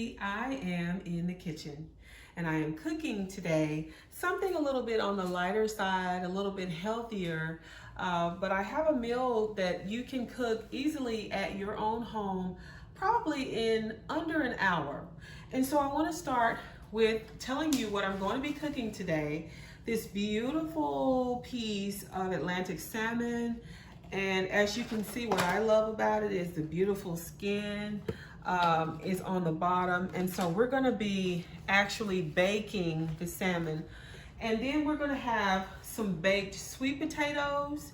Zesty. I am in the kitchen and I am cooking today something a little bit on the lighter side, a little bit healthier, but I have a meal that you can cook easily at your own home, probably in under an hour. And so I want to start with telling you what I'm going to be cooking today. This beautiful piece of Atlantic salmon. And as you can see, what I love about it is the beautiful skin is on the bottom. And so we're gonna be actually baking the salmon. And then we're gonna have some baked sweet potatoes.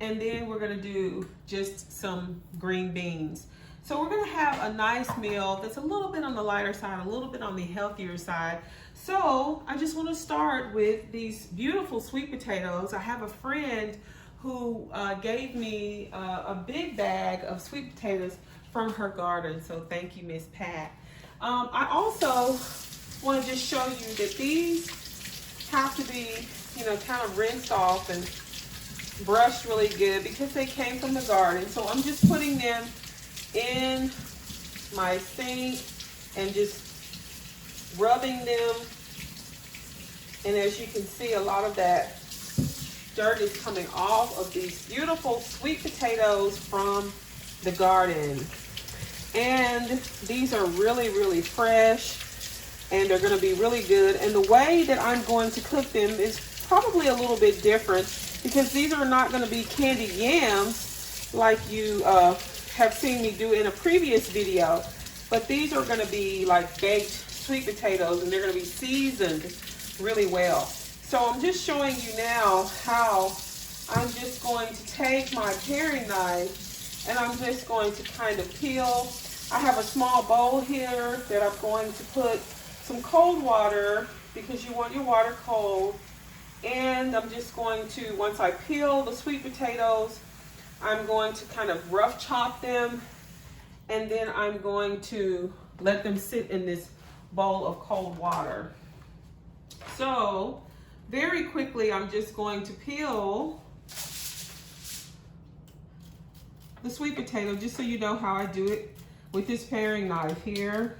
And then we're gonna do just some green beans. So we're gonna have a nice meal that's a little bit on the lighter side, a little bit on the healthier side. So I just wanna start with these beautiful sweet potatoes. I have a friend who gave me a big bag of sweet potatoes from her garden. So thank you, Miss Pat. I also want to just show you that these have to be, kind of rinsed off and brushed really good because they came from the garden. So I'm just putting them in my sink and just rubbing them. And as you can see, a lot of that dirt is coming off of these beautiful sweet potatoes from the garden. And these are really, really fresh and they're gonna be really good. And the way that I'm going to cook them is probably a little bit different because these are not gonna be candied yams like you have seen me do in a previous video, but these are gonna be like baked sweet potatoes and they're gonna be seasoned really well. So I'm just showing you now how I'm just going to take my paring knife and I'm just going to kind of peel. I have a small bowl here that I'm going to put some cold water because you want your water cold. And I'm just going to, once I peel the sweet potatoes, I'm going to kind of rough chop them. And then I'm going to let them sit in this bowl of cold water. So very quickly, I'm just going to peel the sweet potato, just so you know how I do it with this paring knife here.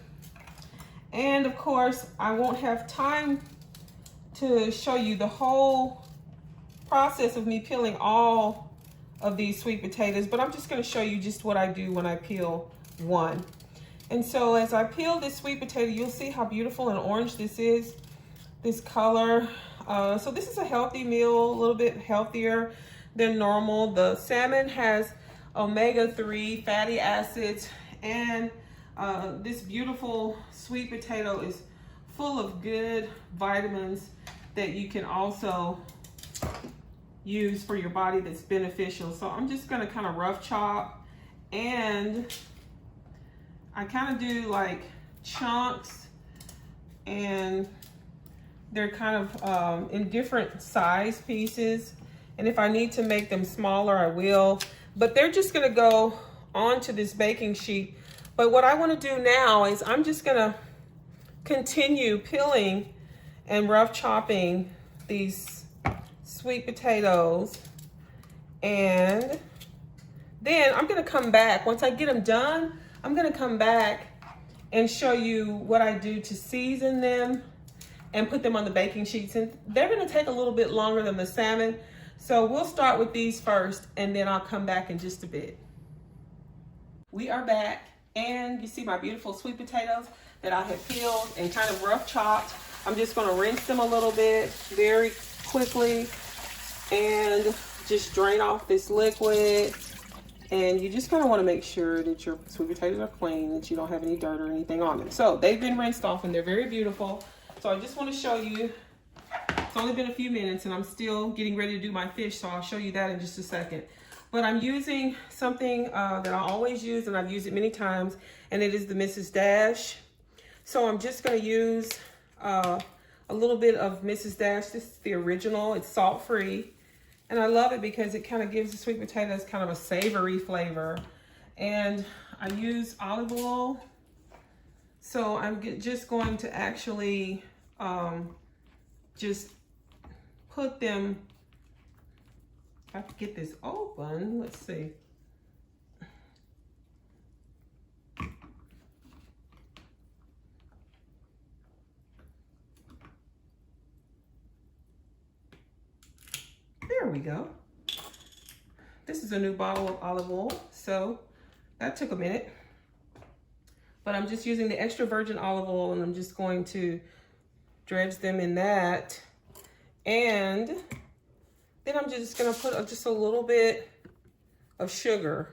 And of course, I won't have time to show you the whole process of me peeling all of these sweet potatoes, but I'm just gonna show you just what I do when I peel one. And so as I peel this sweet potato, you'll see how beautiful and orange this is, this color. So this is a healthy meal, a little bit healthier than normal. The salmon has omega-3 fatty acids, and this beautiful sweet potato is full of good vitamins that you can also use for your body that's beneficial. So I'm just gonna kind of rough chop, and I kind of do like chunks, and they're kind of in different size pieces. And if I need to make them smaller, I will. But they're just gonna go onto this baking sheet. But what I wanna do now is I'm just gonna continue peeling and rough chopping these sweet potatoes. And then I'm gonna come back. Once I get them done, I'm gonna come back and show you what I do to season them and put them on the baking sheets. And they're gonna take a little bit longer than the salmon. So we'll start with these first and then I'll come back in just a bit. We are back, and you see my beautiful sweet potatoes that I have peeled and kind of rough chopped. I'm just gonna rinse them a little bit very quickly and just drain off this liquid. And you just kind of want to make sure that your sweet potatoes are clean, that you don't have any dirt or anything on them. So they've been rinsed off and they're very beautiful. So I just want to show you, it's only been a few minutes and I'm still getting ready to do my fish, so I'll show you that in just a second. But I'm using something that I always use, and I've used it many times, and it is the Mrs. Dash. So I'm just going to use a little bit of Mrs. Dash. This is the original. It's salt-free. And I love it because it kind of gives the sweet potatoes kind of a savory flavor. And I use olive oil. So I'm just going to actually just put them, if I could get this open, let's see. we go. This is a new bottle of olive oil, so that took a minute. But I'm just using the extra virgin olive oil, and I'm just going to dredge them in that. And then I'm just gonna put just a little bit of sugar,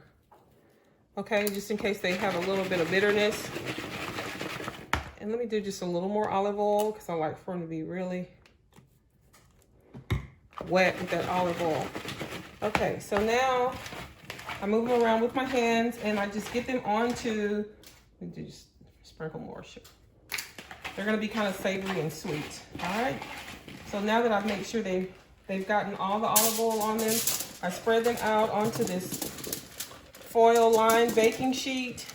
okay, just in case they have a little bit of bitterness. And let me do just a little more olive oil because I like for them to be really wet with that olive oil. Okay, so now I move them around with my hands and I just get them onto, just sprinkle more sugar. They're gonna be kind of savory and sweet, all right? So now that I've made sure they've gotten all the olive oil on them, I spread them out onto this foil lined baking sheet,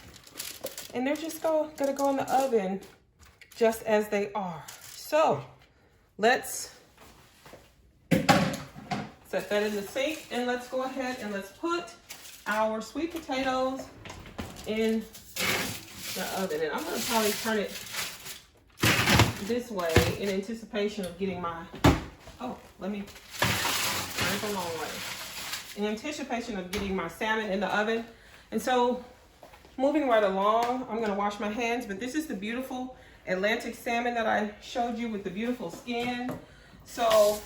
and they're just gonna go in the oven just as they are. So let's set that in the sink, and let's go ahead and let's put our sweet potatoes in the oven. And I'm gonna probably turn it this way in anticipation of getting my, let me turn it the long way. In anticipation of getting my salmon in the oven. And so moving right along, I'm gonna wash my hands, but this is the beautiful Atlantic salmon that I showed you with the beautiful skin. So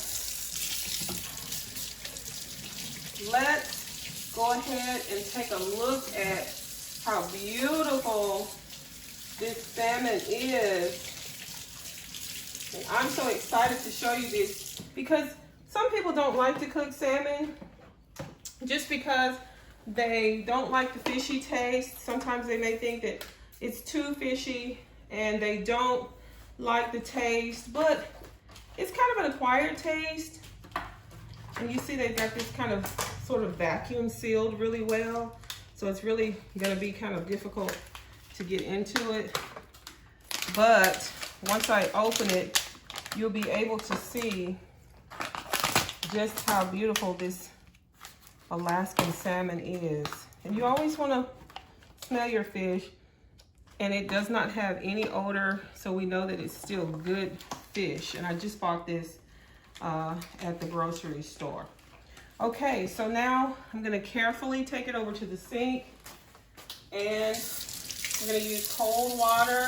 let's go ahead and take a look at how beautiful this salmon is. And I'm so excited to show you this because some people don't like to cook salmon just because they don't like the fishy taste. Sometimes they may think that it's too fishy and they don't like the taste, but it's kind of an acquired taste. And you see they've got this kind of sort of vacuum sealed really well. So it's really gonna be kind of difficult to get into it. But once I open it, you'll be able to see just how beautiful this Alaskan salmon is. And you always wanna smell your fish, and it does not have any odor, so we know that it's still good fish. And I just bought this at the grocery store. Okay, so now I'm gonna carefully take it over to the sink, and I'm gonna use cold water.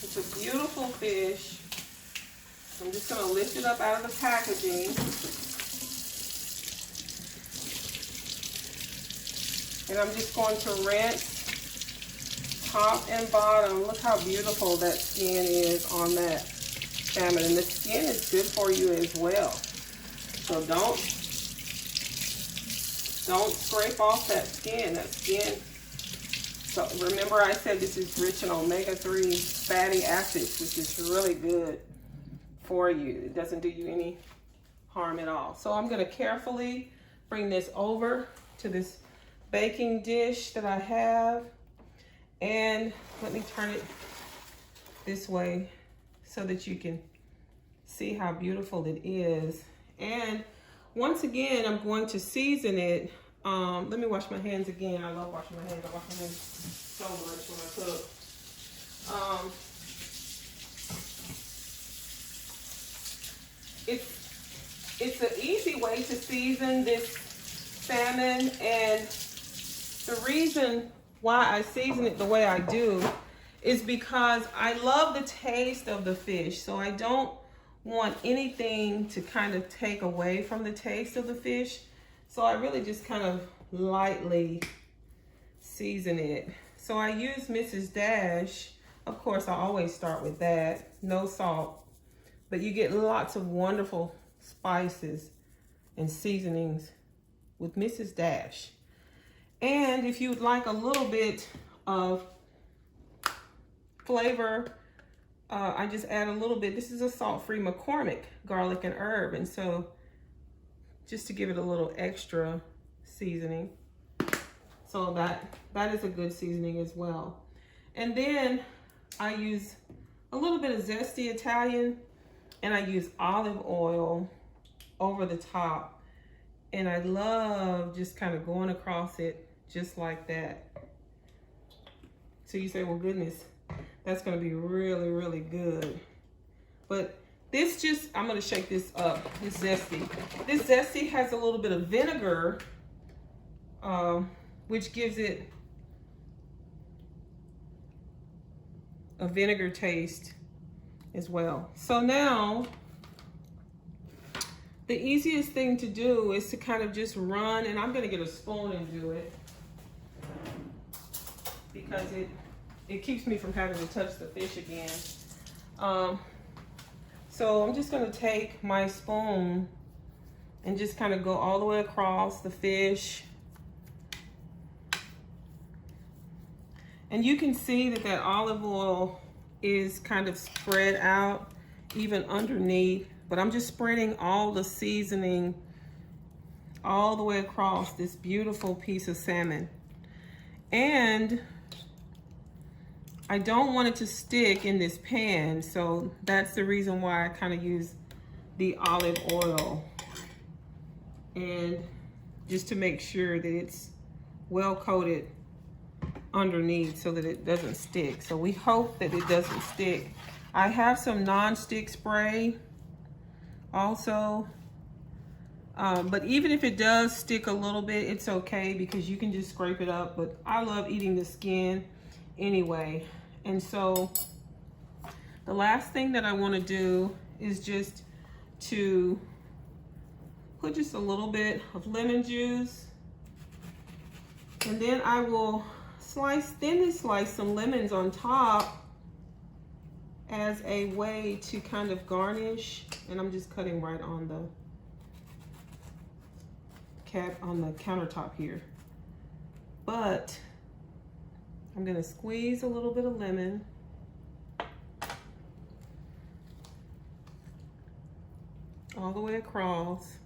It's a beautiful fish. I'm just gonna lift it up out of the packaging. And I'm just going to rinse top and bottom. Look how beautiful that skin is on that salmon. And the skin is good for you as well. So don't scrape off that skin. So remember I said this is rich in omega-3 fatty acids, which is really good for you. It doesn't do you any harm at all. So I'm gonna carefully bring this over to this baking dish that I have. And let me turn it this way so that you can see how beautiful it is. And once again, I'm going to season it. Let me wash my hands again. I love washing my hands. I wash my hands so much when I cook. It's an easy way to season this salmon, and the reason why I season it the way I do is because I love the taste of the fish. So I don't want anything to kind of take away from the taste of the fish. So I really just kind of lightly season it. So I use Mrs. Dash. Of course, I always start with that. No salt. But you get lots of wonderful spices and seasonings with Mrs. Dash. And if you'd like a little bit of flavor, I just add a little bit. This is a salt-free McCormick garlic and herb. And so just to give it a little extra seasoning. So that is a good seasoning as well. And then I use a little bit of Zesty Italian, and I use olive oil over the top. And I love just kind of going across it just like that. So you say, well, goodness, that's gonna be really, really good. But I'm gonna shake this up, this zesty. This zesty has a little bit of vinegar, which gives it a vinegar taste as well. So now, the easiest thing to do is to kind of just run, and I'm gonna get a spoon and do it because it keeps me from having to touch the fish again. So I'm just gonna take my spoon and just kind of go all the way across the fish. And you can see that that olive oil is kind of spread out even underneath, but I'm just spreading all the seasoning all the way across this beautiful piece of salmon. And I don't want it to stick in this pan, so that's the reason why I kind of use the olive oil, and just to make sure that it's well coated underneath so that it doesn't stick. So we hope that it doesn't stick. I have some non-stick spray also, but even if it does stick a little bit, it's okay because you can just scrape it up. But I love eating the skin anyway. And so the last thing that I want to do is just to put just a little bit of lemon juice, and then I will thinly slice some lemons on top as a way to kind of garnish. And I'm just cutting right on the countertop here. But I'm gonna squeeze a little bit of lemon. All the way across.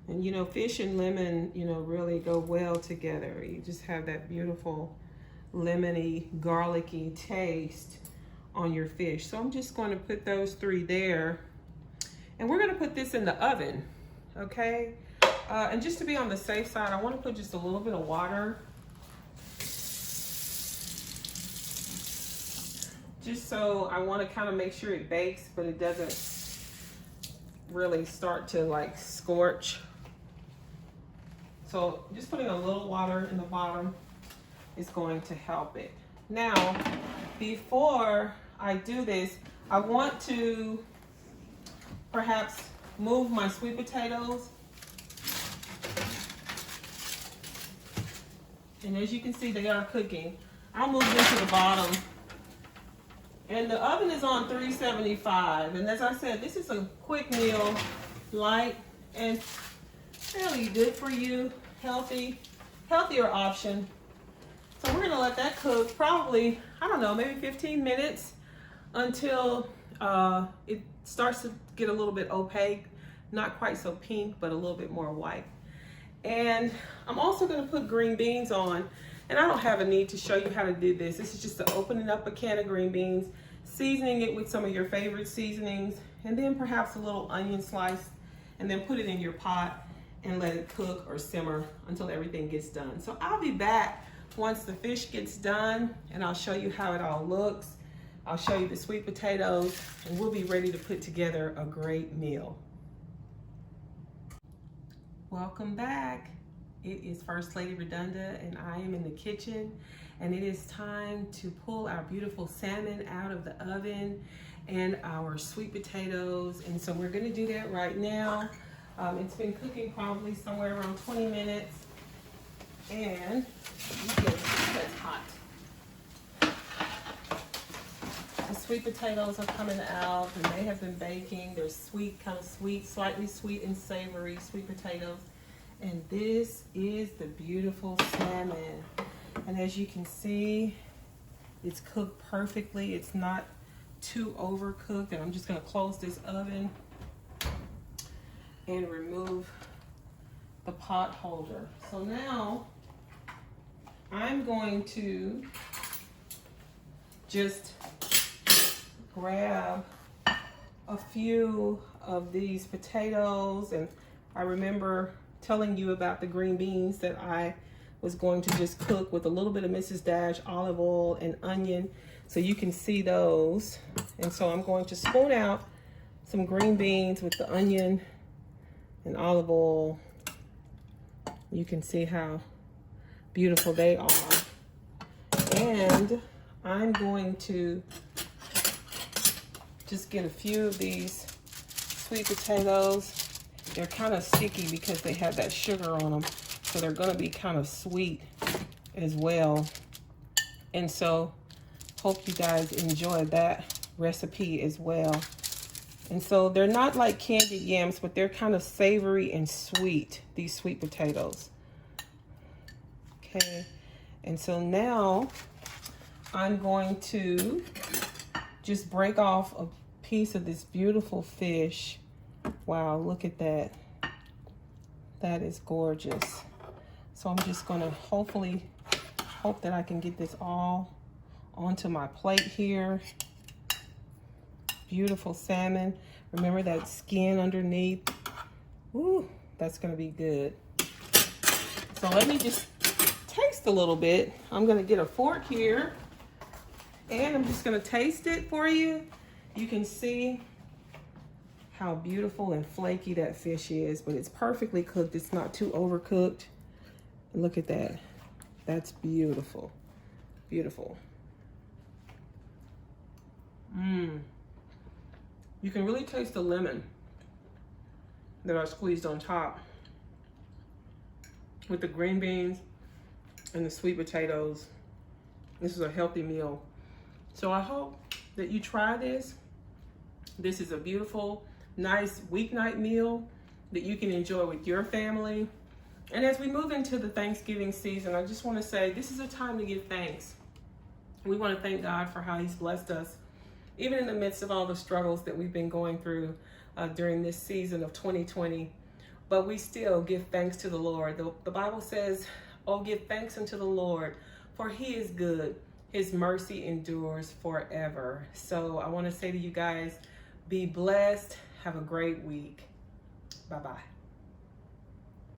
And you know, fish and lemon, you know, really go well together. You just have that beautiful lemony, garlicky taste on your fish. So I'm just going to put those three there. And we're going to put this in the oven, okay? And just to be on the safe side, I want to put just a little bit of water. Just so I want to kind of make sure it bakes, but it doesn't really start to like scorch. So just putting a little water in the bottom is going to help it. Now, before I do this, I want to perhaps move my sweet potatoes. And as you can see, they are cooking. I'll move them to the bottom. And the oven is on 375. And as I said, this is a quick meal, light and fairly good for you, healthier option. So we're gonna let that cook probably, I don't know, maybe 15 minutes until it starts to get a little bit opaque, not quite so pink, but a little bit more white. And I'm also gonna put green beans on, and I don't have a need to show you how to do this. This is just opening up a can of green beans, seasoning it with some of your favorite seasonings, and then perhaps a little onion slice, and then put it in your pot and let it cook or simmer until everything gets done. So I'll be back once the fish gets done, and I'll show you how it all looks. I'll show you the sweet potatoes, and we'll be ready to put together a great meal. Welcome back. It is First Lady Redonda, and I am in the kitchen, and it is time to pull our beautiful salmon out of the oven and our sweet potatoes. And so we're gonna do that right now. It's been cooking probably somewhere around 20 minutes, and it's hot. The sweet potatoes are coming out, and they have been baking. They're sweet, kind of sweet, slightly sweet and savory sweet potatoes. And this is the beautiful salmon. And as you can see, it's cooked perfectly. It's not too overcooked. And I'm just gonna close this oven and remove the pot holder. So now I'm going to just grab a few of these potatoes, and I remember telling you about the green beans that I was going to just cook with a little bit of Mrs. Dash olive oil and onion, so you can see those. And so I'm going to spoon out some green beans with the onion and olive oil. You can see how beautiful they are. And I'm going to just get a few of these sweet potatoes. They're kind of sticky because they have that sugar on them, so they're going to be kind of sweet as well. And so hope you guys enjoy that recipe as well. And so they're not like candied yams, but they're kind of savory and sweet, these sweet potatoes. Okay, and so now I'm going to just break off a piece of this beautiful fish. Wow, look at that. That is gorgeous. So I'm just gonna hope that I can get this all onto my plate here. Beautiful salmon. Remember that skin underneath. Ooh, that's gonna be good. So let me just taste a little bit. I'm gonna get a fork here and I'm just gonna taste it for you. You can see how beautiful and flaky that fish is, but it's perfectly cooked. It's not too overcooked. Look at that. That's beautiful. Beautiful. You can really taste the lemon that I squeezed on top with the green beans and the sweet potatoes. This is a healthy meal. So I hope that you try this. This is a beautiful, nice weeknight meal that you can enjoy with your family. And as we move into the Thanksgiving season, I just want to say this is a time to give thanks. We want to thank God for how He's blessed us, even in the midst of all the struggles that we've been going through during this season of 2020. But we still give thanks to the Lord. The Bible says, "Oh, give thanks unto the Lord, for He is good. His mercy endures forever." So I want to say to you guys, be blessed. Have a great week. Bye-bye.